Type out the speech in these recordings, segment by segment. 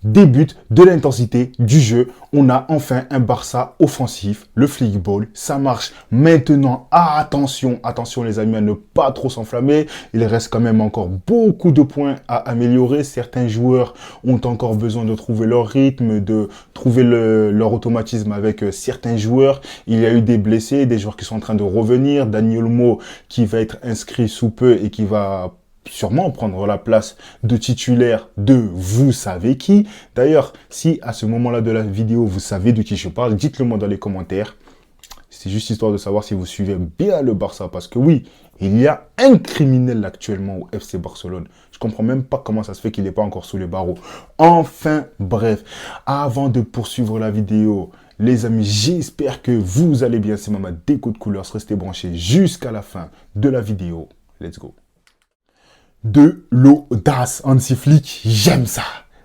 des buts, de l'intensité, du jeu. On a enfin un Barça offensif, le flickball, ça marche. Maintenant, attention, attention les amis à ne pas trop s'enflammer. Il reste quand même encore beaucoup de points à améliorer. Certains joueurs ont encore besoin de trouver leur rythme, de trouver leur automatisme avec certains joueurs. Il y a eu des blessés, des joueurs qui sont en train de revenir. Daniel Olmo qui va être inscrit sous peu et qui va sûrement prendre la place de titulaire de vous savez qui. D'ailleurs, si à ce moment-là de la vidéo, vous savez de qui je parle, dites-le moi dans les commentaires. C'est juste histoire de savoir si vous suivez bien le Barça. Parce que oui, il y a un criminel actuellement au FC Barcelone. Je comprends même pas comment ça se fait qu'il n'est pas encore sous les barreaux. Enfin, bref, avant de poursuivre la vidéo, les amis, j'espère que vous allez bien. C'est Mamad Déco de Couleurs. Restez branchés jusqu'à la fin de la vidéo. Let's go. De l'audace, Hansi Flick, j'aime ça.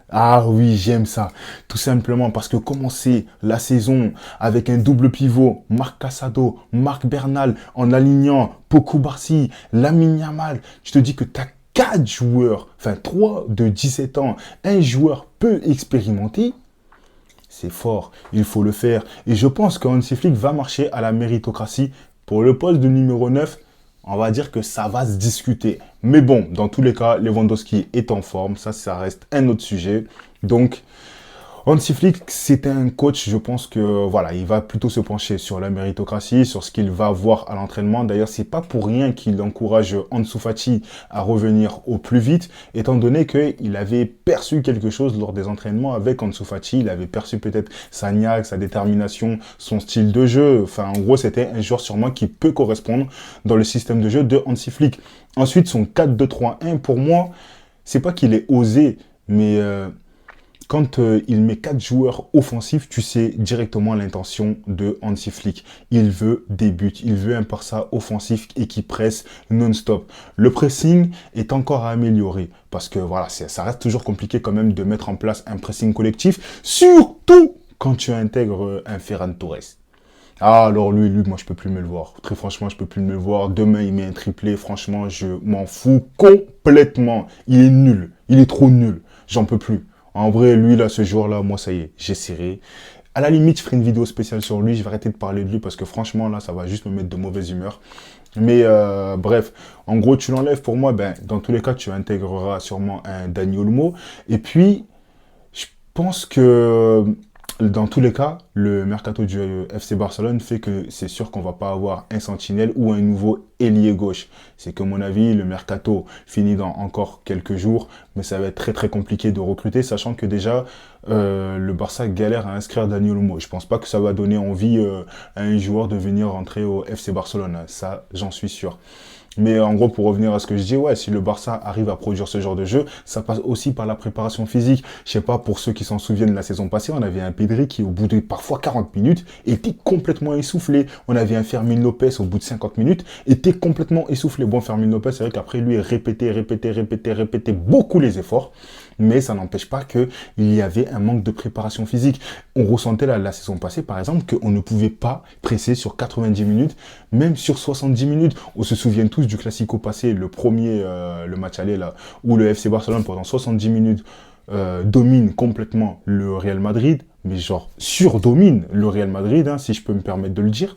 Ah oui, j'aime ça. Tout simplement parce que commencer la saison avec un double pivot, Marc Casado, Marc Bernal, en alignant Pau Cubarsí, Lamine Yamal, je te dis que tu as 4 joueurs, enfin 3 de 17 ans, un joueur peu expérimenté, c'est fort, il faut le faire. Et je pense que Hansi Flick va marcher à la méritocratie pour le poste de numéro 9. On va dire que ça va se discuter. Mais bon, dans tous les cas, Lewandowski est en forme. Ça reste un autre sujet. Donc, Hansi Flick, c'est un coach, je pense que voilà, il va plutôt se pencher sur la méritocratie, sur ce qu'il va voir à l'entraînement. D'ailleurs, c'est pas pour rien qu'il encourage Ansu Fati à revenir au plus vite, étant donné qu'il avait perçu quelque chose lors des entraînements avec Ansu Fati. Il avait perçu peut-être sa niaque, sa détermination, son style de jeu. Enfin, en gros, c'était un joueur sûrement qui peut correspondre dans le système de jeu de Hansi Flick. Ensuite, son 4-2-3-1, pour moi, c'est pas qu'il est osé, mais quand il met 4 joueurs offensifs, tu sais directement l'intention de Hansi Flick. Il veut des buts, il veut un Barça offensif et qui presse non-stop. Le pressing est encore à améliorer parce que voilà, ça reste toujours compliqué quand même de mettre en place un pressing collectif, surtout quand tu intègres un Ferran Torres. Ah, alors lui, moi, je peux plus me le voir. Très franchement, je peux plus me le voir. Demain, il met un triplé. Franchement, je m'en fous complètement. Il est nul. Il est trop nul. J'en peux plus. En vrai, lui, là, ce jour-là, moi, ça y est, j'ai serré. À la limite, je ferai une vidéo spéciale sur lui. Je vais arrêter de parler de lui parce que franchement, là, ça va juste me mettre de mauvaise humeur. Mais bref, en gros, tu l'enlèves pour moi. Ben, dans tous les cas, tu intégreras sûrement un Dani Olmo. Et puis, je pense que dans tous les cas, le mercato du FC Barcelone fait que c'est sûr qu'on va pas avoir un sentinelle ou un nouveau ailier gauche. C'est que, à mon avis, le mercato finit dans encore quelques jours, mais ça va être très très compliqué de recruter, sachant que déjà, le Barça galère à inscrire Dani Olmo. Je pense pas que ça va donner envie à un joueur de venir rentrer au FC Barcelone. Ça, j'en suis sûr. Mais en gros, pour revenir à ce que je dis, ouais, si le Barça arrive à produire ce genre de jeu, ça passe aussi par la préparation physique. Je sais pas, pour ceux qui s'en souviennent, la saison passée, on avait un Pedri qui, au bout de parfois 40 minutes, était complètement essoufflé. On avait un Fermin Lopez, au bout de 50 minutes, était complètement essoufflé. Bon, Fermin Lopez, c'est vrai qu'après, lui, répétait beaucoup les efforts. Mais ça n'empêche pas qu'il y avait un manque de préparation physique. On ressentait la saison passée, par exemple, qu'on ne pouvait pas presser sur 90 minutes, même sur 70 minutes. On se souvient tous du Classico passé, le premier, le match aller là, où le FC Barcelone, pendant 70 minutes, domine complètement le Real Madrid, mais genre surdomine le Real Madrid, hein, si je peux me permettre de le dire.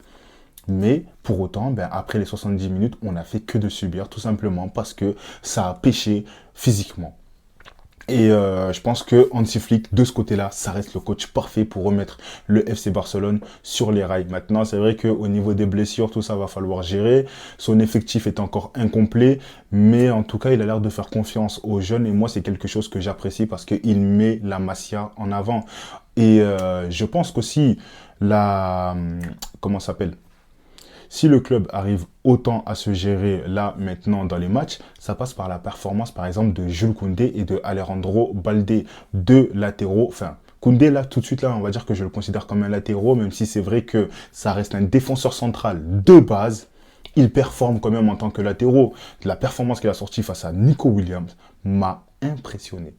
Mais pour autant, ben, après les 70 minutes, on n'a fait que de subir, tout simplement parce que ça a pêché physiquement. Et je pense que Hansi Flick, de ce côté-là, ça reste le coach parfait pour remettre le FC Barcelone sur les rails. Maintenant, c'est vrai qu'au niveau des blessures, tout ça va falloir gérer. Son effectif est encore incomplet, mais en tout cas, il a l'air de faire confiance aux jeunes. Et moi, c'est quelque chose que j'apprécie parce qu'il met la Masia en avant. Et je pense qu'aussi, comment ça s'appelle? Si le club arrive autant à se gérer là, maintenant, dans les matchs, ça passe par la performance, par exemple, de Jules Koundé et de Alejandro Balde, deux latéraux. Enfin, Koundé, là, tout de suite, là, on va dire que je le considère comme un latéraux, même si c'est vrai que ça reste un défenseur central de base. Il performe quand même en tant que latéraux. La performance qu'il a sortie face à Nico Williams m'a impressionné.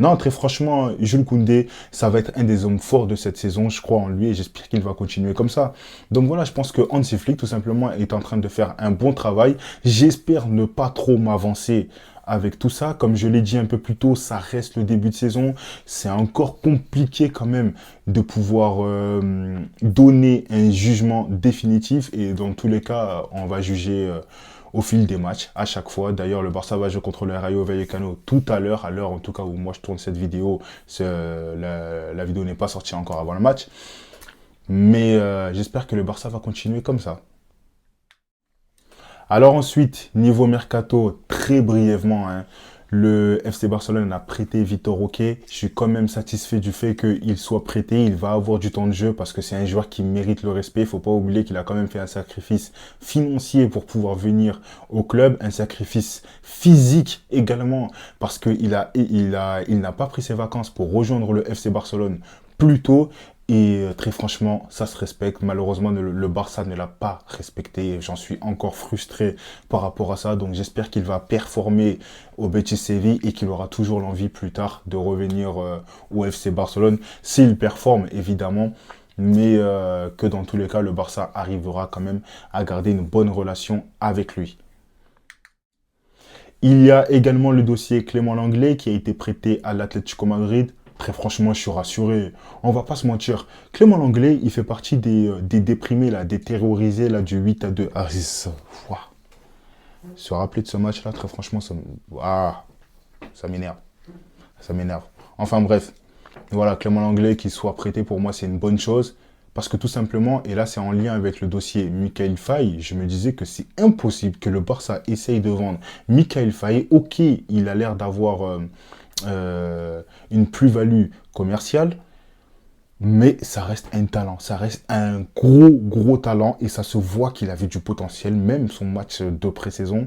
Non, très franchement, Jules Koundé, ça va être un des hommes forts de cette saison. Je crois en lui et j'espère qu'il va continuer comme ça. Donc voilà, je pense que Hansi Flick, tout simplement, est en train de faire un bon travail. J'espère ne pas trop m'avancer avec tout ça. Comme je l'ai dit un peu plus tôt, ça reste le début de saison. C'est encore compliqué quand même de pouvoir donner un jugement définitif. Et dans tous les cas, on va juger au fil des matchs, à chaque fois. D'ailleurs, le Barça va jouer contre le Rayo Vallecano tout à l'heure en tout cas où moi je tourne cette vidéo. La vidéo n'est pas sortie encore avant le match. Mais j'espère que le Barça va continuer comme ça. Alors ensuite, niveau mercato, très brièvement, hein, le FC Barcelone a prêté Vitor Roque. Je suis quand même satisfait du fait qu'il soit prêté. Il va avoir du temps de jeu parce que c'est un joueur qui mérite le respect. Il faut pas oublier qu'il a quand même fait un sacrifice financier pour pouvoir venir au club. Un sacrifice physique également parce qu'il il n'a pas pris ses vacances pour rejoindre le FC Barcelone plus tôt. Et très franchement, ça se respecte. Malheureusement, le Barça ne l'a pas respecté. J'en suis encore frustré par rapport à ça. Donc j'espère qu'il va performer au Betis Séville et qu'il aura toujours l'envie plus tard de revenir au FC Barcelone. S'il performe, évidemment. Mais que dans tous les cas, le Barça arrivera quand même à garder une bonne relation avec lui. Il y a également le dossier Clément Lenglet qui a été prêté à l'Atlético Madrid. Très franchement, je suis rassuré. On va pas se mentir. Clément Lenglet, il fait partie des déprimés, là, des terrorisés là, du 8-2. Ah, c'est ça. Ouah. Se rappeler de ce match-là, très franchement, ça m'énerve. Ça m'énerve. Enfin bref, voilà, Clément Lenglet qui soit prêté, pour moi, c'est une bonne chose. Parce que tout simplement, et là c'est en lien avec le dossier Mikayil Faye, je me disais que c'est impossible que le Barça essaye de vendre Mikayil Faye. Ok, il a l'air d'avoir une plus-value commerciale, mais ça reste un talent, ça reste un gros talent et ça se voit qu'il avait du potentiel. Même son match de pré-saison,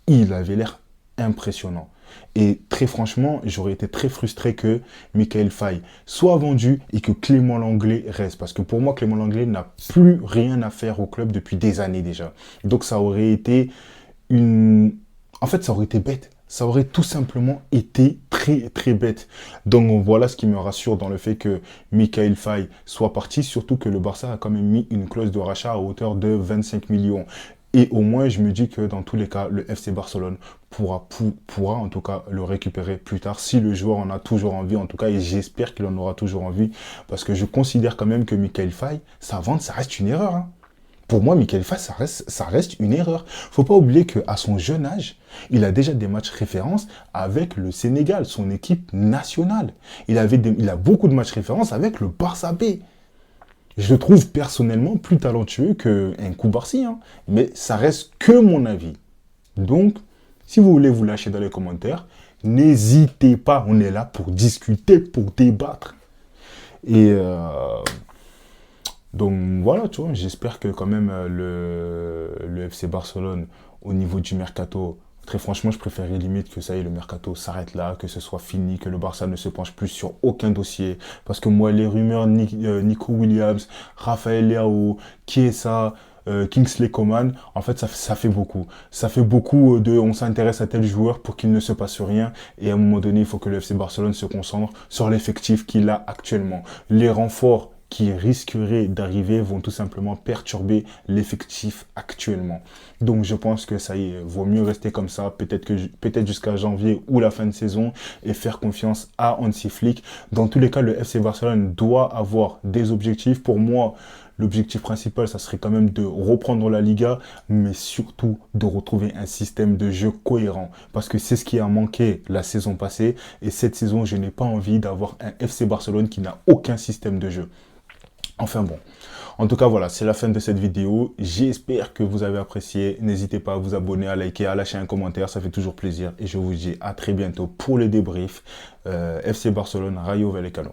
il avait l'air impressionnant. Et très franchement, j'aurais été très frustré que Mikayil Faye soit vendu et que Clément Lenglet reste. Parce que pour moi, Clément Lenglet n'a plus rien à faire au club depuis des années déjà. Donc ça aurait été En fait, ça aurait été bête. Ça aurait tout simplement été très bête. Donc voilà ce qui me rassure dans le fait que Mikayil Faye soit parti. Surtout que le Barça a quand même mis une clause de rachat à hauteur de 25 millions. Et au moins, je me dis que dans tous les cas, le FC Barcelone pourra en tout cas le récupérer plus tard si le joueur en a toujours envie. En tout cas, et j'espère qu'il en aura toujours envie. Parce que je considère quand même que Mikayil Faye, sa vente, ça reste une erreur. Hein. Pour moi, Mikayil Faye, ça reste une erreur. Faut pas oublier qu'à son jeune âge, il a déjà des matchs références avec le Sénégal, son équipe nationale. Il a beaucoup de matchs références avec le Barça B. Je le trouve personnellement plus talentueux qu'un Koubarsi, hein. Mais ça reste que mon avis. Donc, si vous voulez vous lâcher dans les commentaires, n'hésitez pas, on est là pour discuter, pour débattre. Et donc voilà, tu vois, j'espère que quand même le FC Barcelone, au niveau du mercato, très franchement, je préférerais limite que ça y est, le mercato s'arrête là, que ce soit fini, que le Barça ne se penche plus sur aucun dossier. Parce que moi, les rumeurs Nico Williams, Rafael Leao, Chiesa, Kingsley Coman, en fait, ça fait beaucoup. Ça fait beaucoup on s'intéresse à tel joueur pour qu'il ne se passe rien. Et à un moment donné, il faut que le FC Barcelone se concentre sur l'effectif qu'il a actuellement. Les renforts qui risqueraient d'arriver vont tout simplement perturber l'effectif actuellement. Donc je pense que ça y est, vaut mieux rester comme ça, peut-être jusqu'à janvier ou la fin de saison et faire confiance à Hansi Flick. Dans tous les cas, le FC Barcelone doit avoir des objectifs. Pour moi, l'objectif principal, ça serait quand même de reprendre la Liga, mais surtout de retrouver un système de jeu cohérent. Parce que c'est ce qui a manqué la saison passée. Et cette saison, je n'ai pas envie d'avoir un FC Barcelone qui n'a aucun système de jeu. Enfin bon, en tout cas voilà, c'est la fin de cette vidéo. J'espère que vous avez apprécié. N'hésitez pas à vous abonner, à liker, à lâcher un commentaire, ça fait toujours plaisir. Et je vous dis à très bientôt pour le débrief FC Barcelone Rayo Vallecano.